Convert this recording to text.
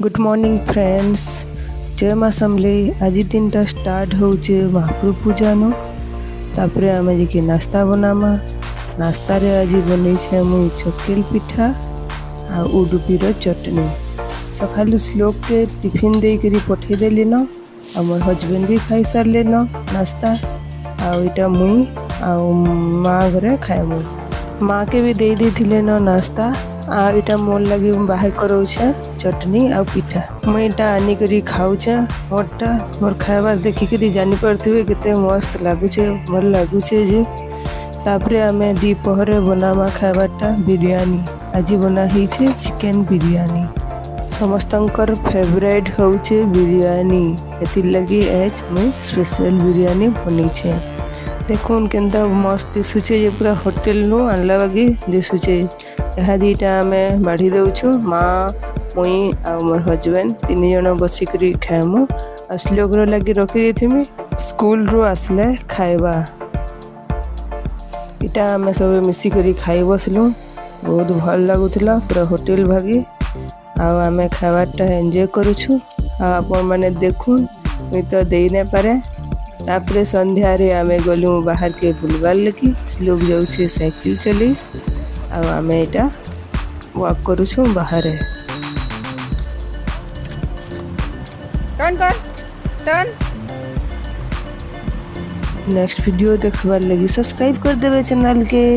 Good morning friends. जय माँ समलेई। आज दिन टा स्टार्ट होचे महाप्रभु पूजा नो। तापरे आमे जे नाश्ता बनामा। नाश्ता रे आज बनै छे मुई चक्केल पिठा आ उडुपीर चटनी। सकालु श्लोक के टिफिन दे करी पठे देली न। हमर हस्बैंड भी खाई सारले न नाश्ता। आ इटा मुई आ माँ घरे खाएमु। माँ के भी दे देथिले न नाश्ता। आ इटा मोर लगे बाहर कराऊछे चटनी आ पिठा। मुई इटा आनी करी खाऊछे। मोरटा मोर खाइबार देखी करी जानी पड़थुए केते मस्त लागुछे, भल लागुछे जे। तापरे आमे दीपहरे बनामा खाइबारटा बिरयानी। आज बना हिचे चिकन बिरयानी। समस्तंकर फेवरेट होउछे बिरयानी। एथिर लगी आज मुई स्पेशल बिरयानी बनीछे। देखुन केनता मस्त दिसुछे जे पूरा होटल नु आनला बागी दिसुछे। यहाँ दीटा आमे बाढ़ी देउछु। माँ मुई आ मोर हस्बैंड तीन जन बसिकरी खाएमु। आ श्लोक लगी रखी देथिमि स्कूल रू आसले खाइबा। इटा आमे सब मिसिकरी खाई बसलु। बहुत भल लागुथला पूरा होटल भागी। आ आमे खाइबारटा एंजॉय करूछु। आ आपण माने देखुन मुई तो देई नै पारे। तापरे संध्या रे आमे गलु बाहर के बुलबार लगी। श्लोक जाउछे साइकिल चली। आ आमे इटा वॉक करूछु बाहर। टर्न कर टर्न। नेक्स्ट वीडियो देखबार लगी सब्सक्राइब कर देबे चैनल के।